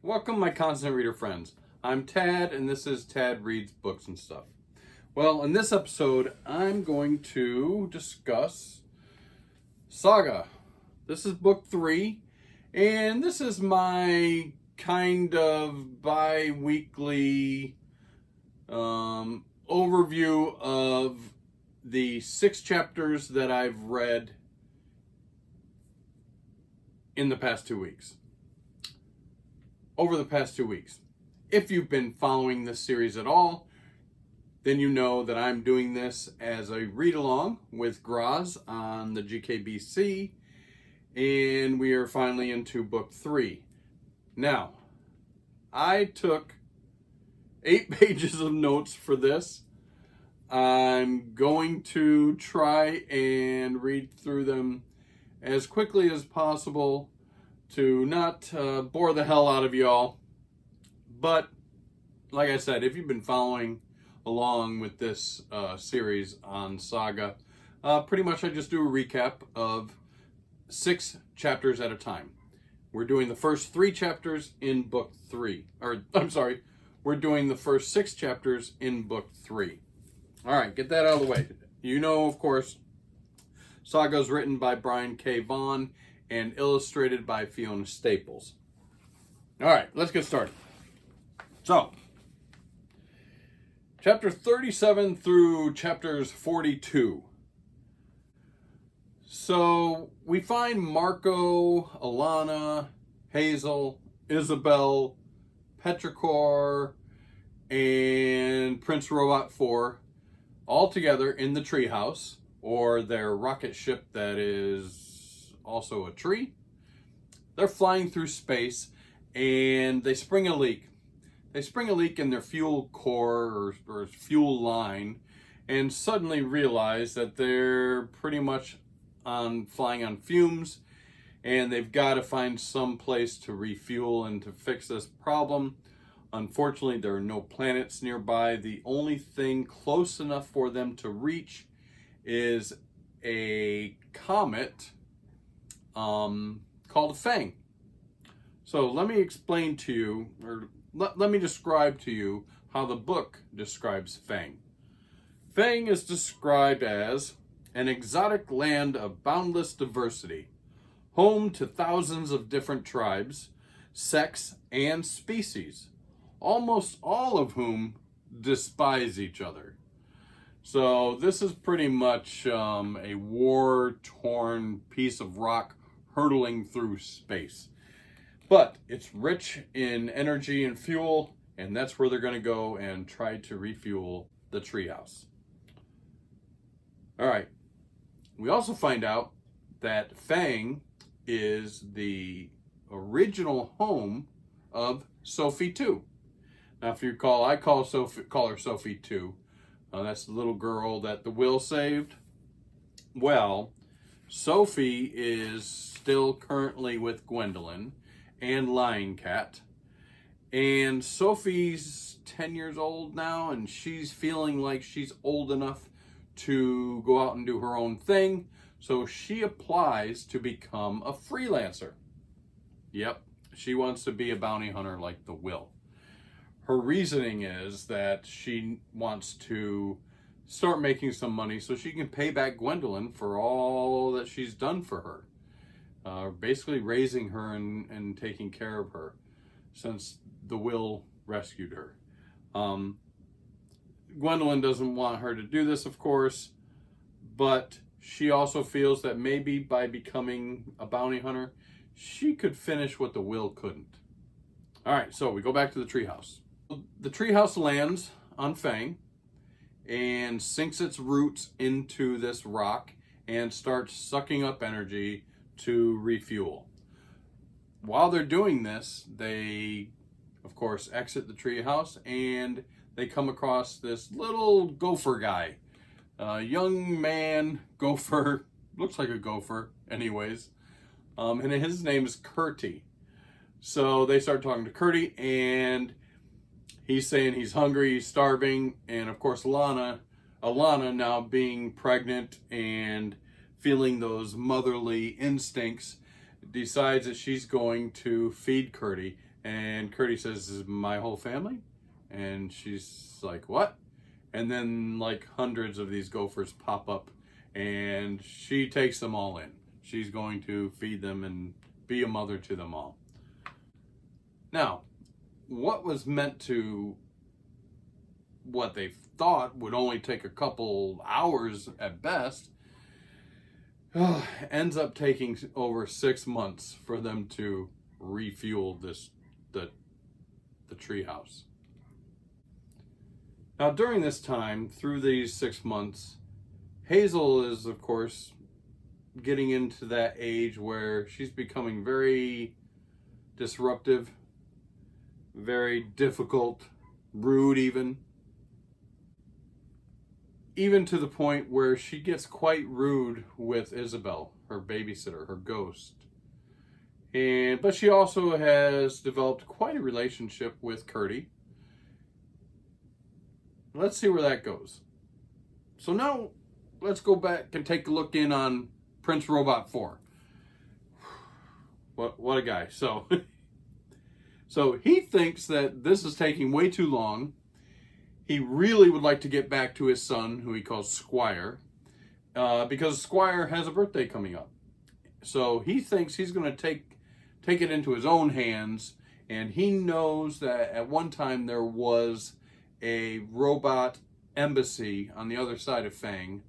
Welcome, my constant reader friends. I'm Tad, and this is Tad Reads Books and Stuff. Well, in this episode, I'm going to discuss Saga. This is book 3, and this is my kind of bi-weekly overview of the 6 chapters that I've read in the past 2 weeks. Over the past 2 weeks. If you've been following this series at all, then you know that I'm doing this as a read-along with Grozz on the GKBC, and we are finally into book 3. Now, I took 8 pages of notes for this. I'm going to try and read through them as quickly as possible to not bore the hell out of y'all. But like I said, if you've been following along with this series on Saga, pretty much I just do a recap of 6 chapters at a time. We're doing the first 3 chapters in book 3. We're doing the first 6 chapters in book 3. All right, get that out of the way. You know, of course, Saga is written by Brian K. Vaughan and illustrated by Fiona Staples. All right, let's get started. So, chapter 37 through chapters 42. So, we find Marco, Alana, Hazel, Isabel, Petrichor, and Prince Robot 4 all together in the treehouse, or their rocket ship that is also a tree. They're flying through space and they spring a leak. They spring a leak in their fuel core or fuel line, and suddenly realize that they're pretty much flying on fumes, and they've got to find some place to refuel and to fix this problem. Unfortunately, there are no planets nearby. The only thing close enough for them to reach is a comet called a Fang. So let me explain to you, or let me describe to you how the book describes Fang. Fang is described as an exotic land of boundless diversity, home to thousands of different tribes, sects, and species, almost all of whom despise each other. So this is pretty much a war-torn piece of rock hurtling through space. But it's rich in energy and fuel, and that's where they're going to go and try to refuel the treehouse. All right. We also find out that Fang is the original home of Sophie 2. Now, if you recall, I call her Sophie 2. That's the little girl that the Will saved. Well, Sophie is still currently with Gwendolyn and Lion Cat. And Sophie's 10 years old now, and she's feeling like she's old enough to go out and do her own thing. So she applies to become a freelancer. Yep, she wants to be a bounty hunter like the Will. Her reasoning is that she wants to start making some money so she can pay back Gwendolyn for all that she's done for her. Basically raising her and taking care of her since the Will rescued her. Gwendolyn doesn't want her to do this, of course, but she also feels that maybe by becoming a bounty hunter, she could finish what the Will couldn't. All right, so we go back to the treehouse. The treehouse lands on Fang and sinks its roots into this rock and starts sucking up energy to refuel. While they're doing this, they, of course, exit the treehouse and they come across this little gopher guy. Young man, gopher, looks like a gopher anyways, and his name is Curty. So they start talking to Curty, and he's saying he's hungry, he's starving, and of course Alana now being pregnant and feeling those motherly instincts, decides that she's going to feed Curty And Curdy says, "Is my whole family?" And she's like, "What?" And then like hundreds of these gophers pop up, and she takes them all in. She's going to feed them and be a mother to them all. Now, what was meant to, what they thought would only take a couple hours at best, ends up taking over 6 months for them to refuel the treehouse. Now, during this time, through these 6 months, Hazel is, of course, getting into that age where she's becoming very disruptive, very difficult, rude even to the point where she gets quite rude with Isabel, her babysitter, her ghost. But she also has developed quite a relationship with Curdy. Let's see where that goes. So now let's go back and take a look in on Prince Robot 4. What a guy. So he thinks that this is taking way too long. He really would like to get back to his son, who he calls Squire, because Squire has a birthday coming up. So he thinks he's going to take it into his own hands, and he knows that at one time there was a robot embassy on the other side of Fang,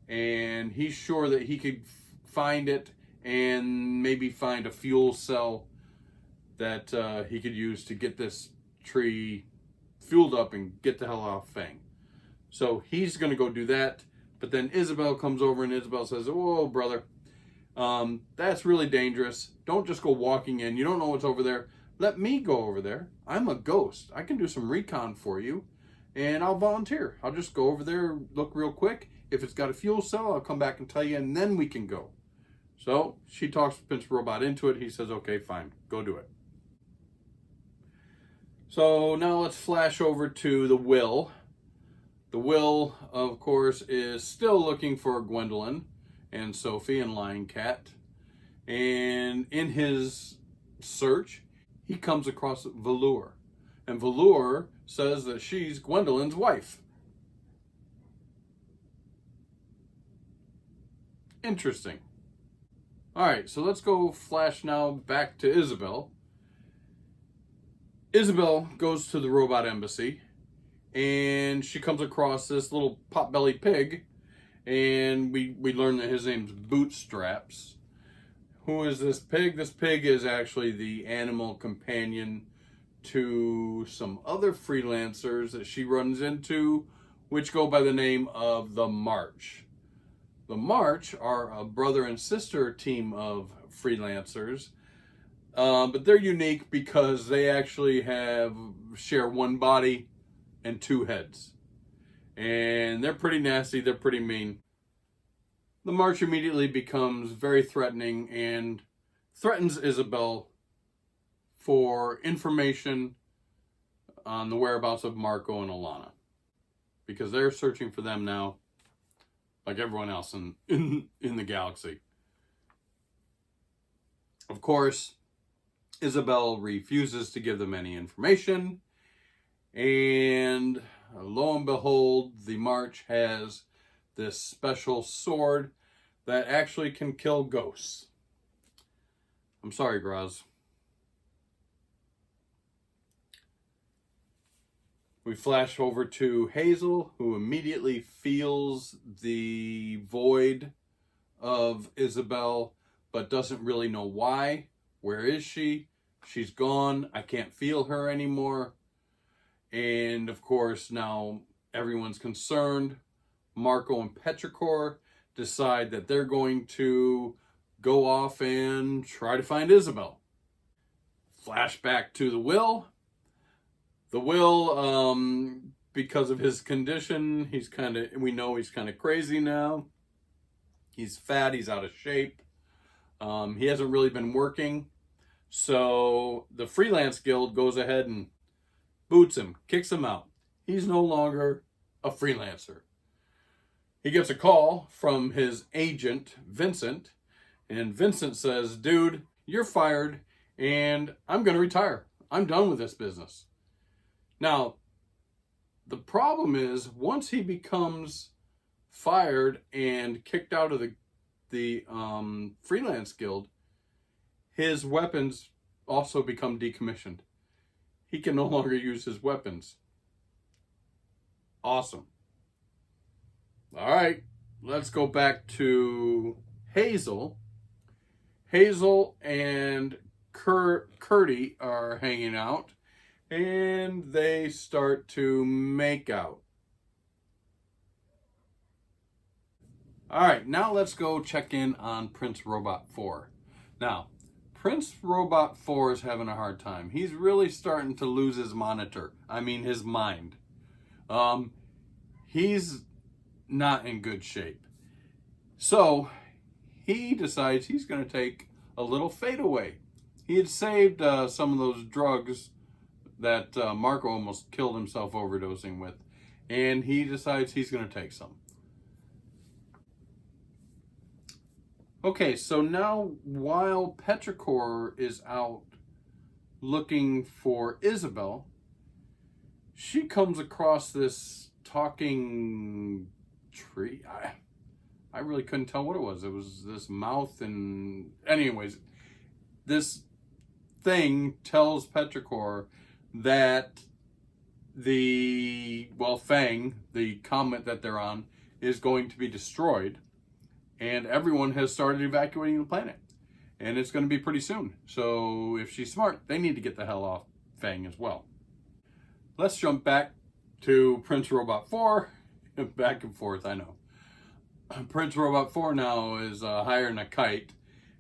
and he's sure that he could find it and maybe find a fuel cell that he could use to get this tree fueled up and get the hell off Fang. So he's going to go do that, but then Isabel comes over and Isabel says, "Whoa, brother, that's really dangerous. Don't just go walking in. You don't know what's over there. Let me go over there. I'm a ghost. I can do some recon for you, and I'll volunteer. I'll just go over there, look real quick. If it's got a fuel cell, I'll come back and tell you, and then we can go." So she talks Prince Robot into it. He says, "Okay, fine. Go do it." So now let's flash over to the Will. The Will, of course, is still looking for Gwendolyn and Sophie and Lion Cat. And in his search, he comes across Velour. And Velour says that she's Gwendolyn's wife. Interesting. All right, so let's go flash now back to Isabel. Isabel goes to the robot embassy, and she comes across this little pot-bellied pig, and we learn that his name's Bootstraps. Who is this pig? This pig is actually the animal companion to some other freelancers that she runs into, which go by the name of the March. The March are a brother and sister team of freelancers, but they're unique because they actually share one body and 2 heads. And they're pretty nasty, they're pretty mean. The March immediately becomes very threatening and threatens Isabel for information on the whereabouts of Marco and Alana, because they're searching for them now, like everyone else in the galaxy. Of course, Isabel refuses to give them any information, and lo and behold, the March has this special sword that actually can kill ghosts. I'm sorry, Grozz. We flash over to Hazel, who immediately feels the void of Isabel, but doesn't really know why. Where is she? She's gone. I can't feel her anymore. And of course, now everyone's concerned. Marco and Petrichor decide that they're going to go off and try to find Isabel. Flashback to the Will. The Will, because of his condition, we know he's kind of crazy now. He's fat, he's out of shape. He hasn't really been working. So the Freelance Guild goes ahead and boots him, kicks him out. He's no longer a freelancer. He gets a call from his agent, Vincent, and Vincent says, "Dude, you're fired, and I'm going to retire. I'm done with this business. Now, the problem is once he becomes fired and kicked out of the freelance guild, his weapons also become decommissioned. He can no longer use his weapons. Awesome. All right, let's go back to Hazel. Hazel and Curdy are hanging out, and they start to make out. All right, now let's go check in on Prince Robot 4. Now, Prince Robot 4 is having a hard time. He's really starting to lose his his mind. He's not in good shape. So, he decides he's going to take a little fadeaway. He had saved some of those drugs that Marco almost killed himself overdosing with. And he decides he's going to take some. Okay, so now while Petrichor is out looking for Isabel, she comes across this talking tree. I really couldn't tell what it was. It was this mouth and... Anyways, this thing tells Petrichor that Fang, the comet that they're on, is going to be destroyed. And everyone has started evacuating the planet. And it's going to be pretty soon. So if she's smart, they need to get the hell off Fang as well. Let's jump back to Prince Robot 4. Back and forth, I know. Prince Robot 4 now is hiring a kite.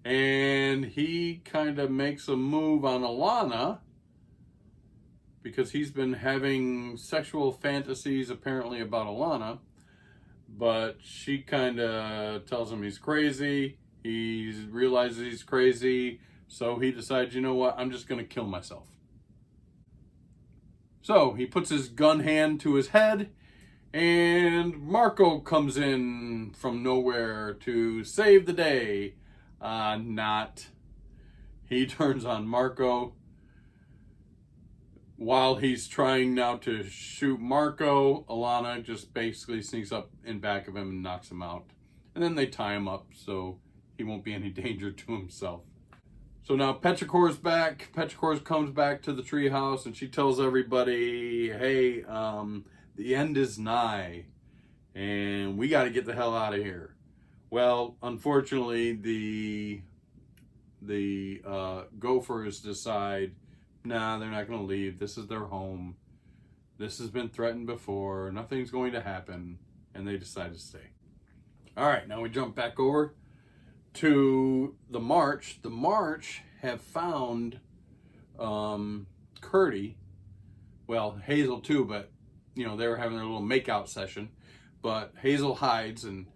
And he kind of makes a move on Alana. Because he's been having sexual fantasies apparently about Alana. But she kind of tells him he's crazy. He realizes he's crazy. So he decides, you know what, I'm just going to kill myself. So he puts his gun hand to his head. And Marco comes in from nowhere to save the day. Not. He turns on Marco. While he's trying now to shoot Marco, Alana just basically sneaks up in back of him and knocks him out. And then they tie him up so he won't be any danger to himself. So now Petrichor's back. Petrichor comes back to the treehouse and she tells everybody, hey, the end is nigh and we got to get the hell out of here. Well, unfortunately, the Gophers decide, nah, they're not going to leave. This is their home. This has been threatened before. Nothing's going to happen. And they decide to stay. All right, now we jump back over to the March. The March have found Curdy. Well, Hazel too, but, you know, they were having their little makeout session. But Hazel hides, and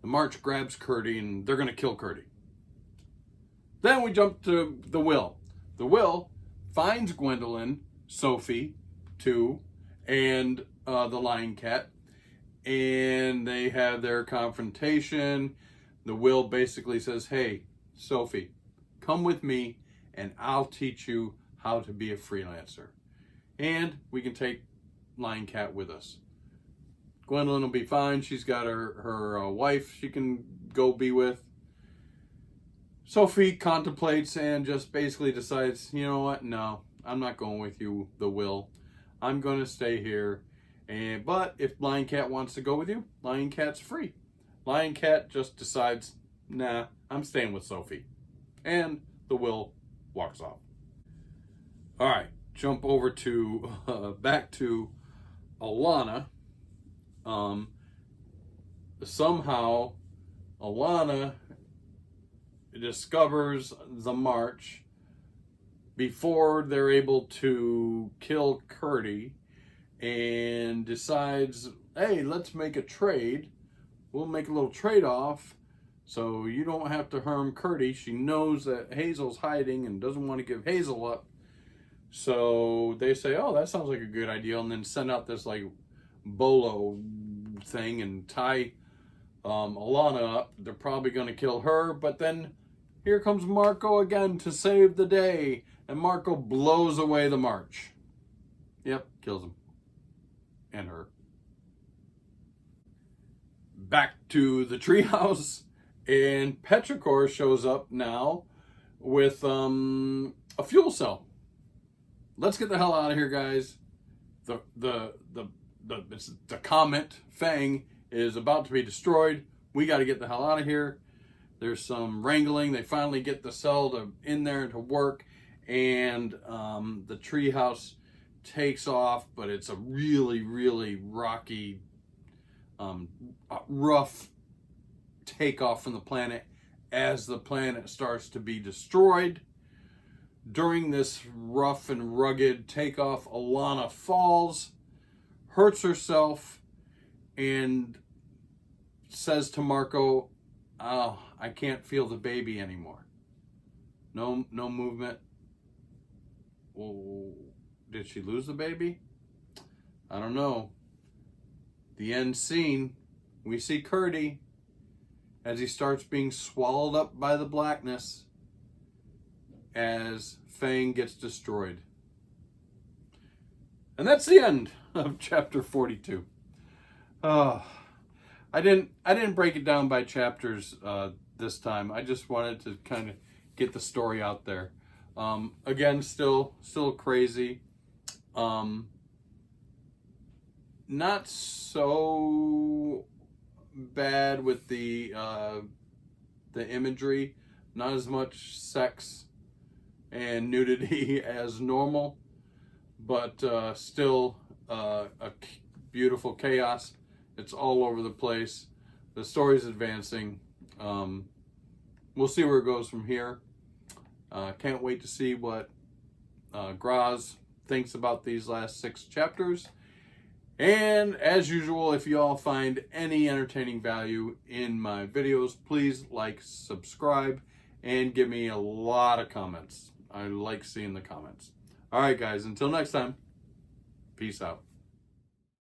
the March grabs Curdy, and they're going to kill Curdy. Then we jump to the Will. The Will finds Gwendolyn, Sophie, too, and the Lion Cat, and they have their confrontation. The Will basically says, hey, Sophie, come with me, and I'll teach you how to be a freelancer. And we can take Lion Cat with us. Gwendolyn will be fine. She's got her wife she can go be with. Sophie contemplates and just basically decides, you know what, no, I'm not going with you, the Will. I'm going to stay here. But if Lion Cat wants to go with you, Lion Cat's free. Lion Cat just decides, nah, I'm staying with Sophie. And the Will walks off. All right, jump over to, back to Alana. Somehow, Alana discovers the March before they're able to kill Curdy and decides, hey, let's make a trade. We'll make a little trade-off so you don't have to harm Curdy. She knows that Hazel's hiding and doesn't want to give Hazel up. So they say, oh, that sounds like a good idea, and then send out this like bolo thing and tie Alana up. They're probably going to kill her, but then here comes Marco again to save the day. and Marco blows away the march. Yep, kills him. And her. Back to the treehouse, and Petrichor shows up now with a fuel cell. Let's get the hell out of here, guys. The comet Fang is about to be destroyed. We got to get the hell out of here. There's some wrangling. They finally get the cell in there to work, and the treehouse takes off, but it's a really, really rocky, rough takeoff from the planet as the planet starts to be destroyed. During this rough and rugged takeoff, Alana falls, hurts herself, and says to Marco, "Oh, I can't feel the baby anymore. No movement." Oh, did she lose the baby? I don't know. The end scene, we see Curdy as he starts being swallowed up by the blackness as Fang gets destroyed. And that's the end of chapter 42. I didn't break it down by chapters this time. I just wanted to kind of get the story out there. Again, still crazy. Not so bad with the imagery. Not as much sex and nudity as normal, but still a beautiful chaos. It's all over the place. The story's advancing. We'll see where it goes from here. Can't wait to see what Grozz thinks about these last 6 chapters. And as usual, if you all find any entertaining value in my videos, please like, subscribe, and give me a lot of comments. I like seeing the comments. All right, guys, until next time, peace out.